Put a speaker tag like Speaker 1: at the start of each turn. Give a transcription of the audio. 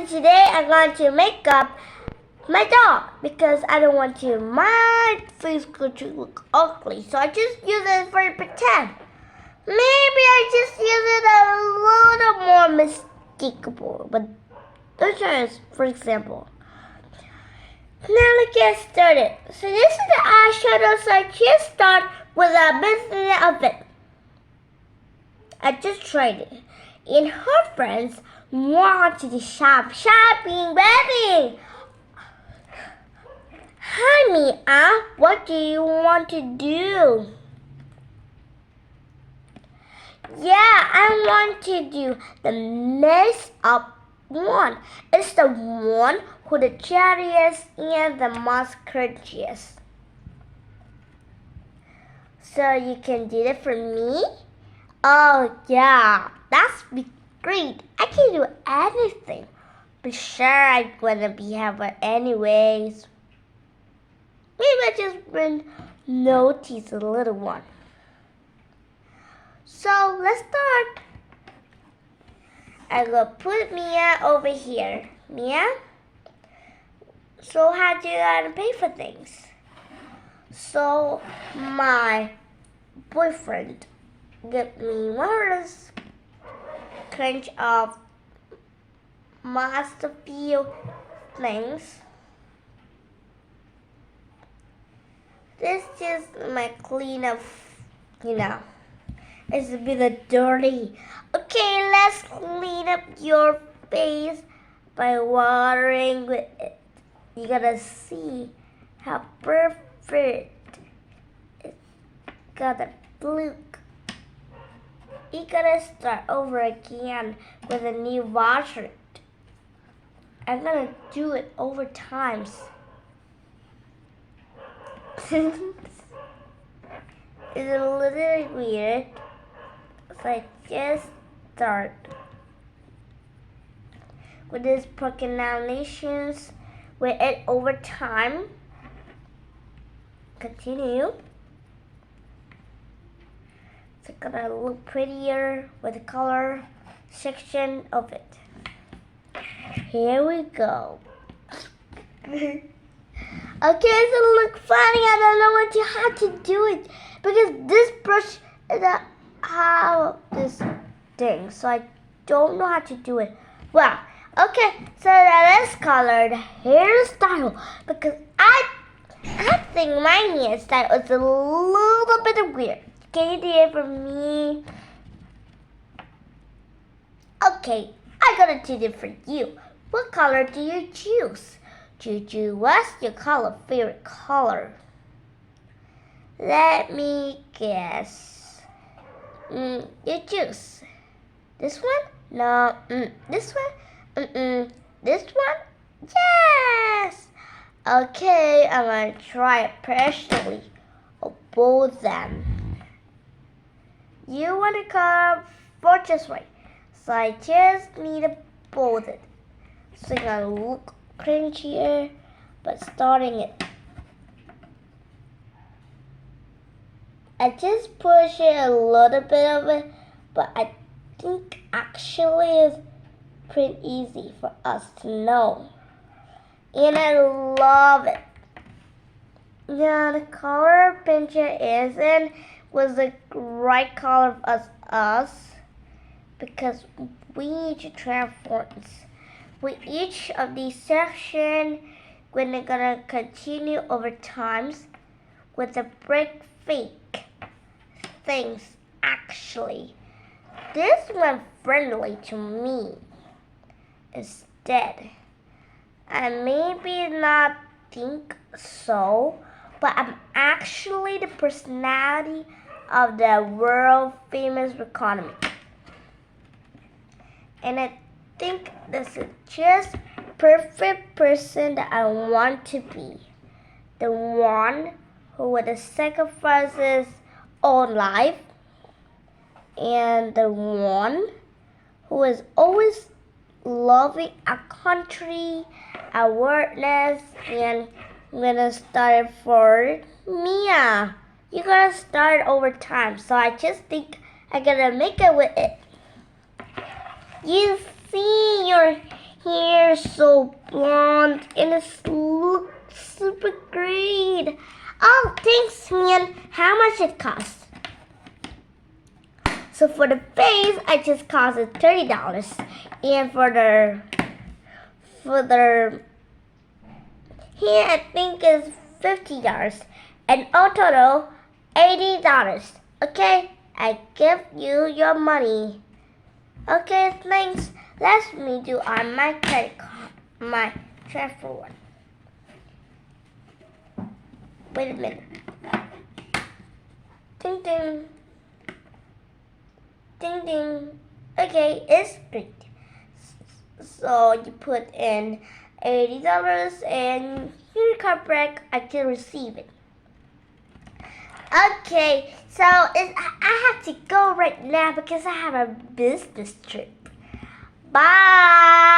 Speaker 1: everybody, today I'm going to make up my dog because I don't want my face to look ugly, so I just use it for pretend. Maybe I just use it a little more mistakable, but those are, for example. Now let's get started. So this is the eyeshadow, so I just start with a bit of it. I just tried it. And her friends wanted to shopping, baby. Hi, Mia. What do you want to do? Yeah, I want to do the mess up one. It's the one who the cherriest and the most courteous. So you can do it for me? Oh yeah, that's great. I can do anything. But sure, I'm gonna be here anyways. Maybe I just bring notice a little one. So let's start. I'm gonna put Mia over here. Mia? So how do I pay for things? So my boyfriend gave me one of those kind of master feel things. This is my cleanup, It's a bit dirty. Okay, let's clean up your face by watering with it. You gotta see how perfect it got a look. You gotta start over again with a new washer. I'm gonna do it over times. It's a little weird, so I just start with these procrastinations with it over time. Continue. It's gonna look prettier with the color section of it. Here we go. Okay, so look funny. I don't know how to do it because this brush is how this thing, so I don't know how to do it. Well, okay, so that is colored hairstyle because I think my hairstyle is a little bit weird. Can you do it for me? Okay, I gotta do it for you. What color do you choose? Juju, what's your favorite color? Let me guess. You choose. This one? No. This one? This one? Yes! Okay, I'm gonna try it personally of both them. You want to color for just right. So I just need to both it. So it's gonna look cringier, but starting it. I just push it a little bit of it, but I think actually it's pretty easy for us to know. And I love it. Yeah, the color Pincher is in was the right color of us because we need to transform. With each of these sections, we're gonna continue over times with the break fake things. Actually, this one friendly to me instead. I maybe not think so, but I'm actually the personality of the world famous economy. And I think this is just perfect person that I want to be. The one who would sacrifice his own life, and the one who is always loving our country, our wordness, and I'm gonna start for Mia. You gotta start over time, so I just think I'm gonna make it with it. You see your hair are so blonde and it looks super great. Oh, thanks, man. How much it costs? So for the face, I just cost it $30, and for the here I think is $50, and all total $80. Okay, I give you your money. Okay, thanks. Let me do on my credit card, my transfer one. Wait a minute. Ding ding. Ding ding. Okay, it's great. So you put in $80 and your card back. I can receive it. Okay, so I have to go right now because I have a business trip. Bye.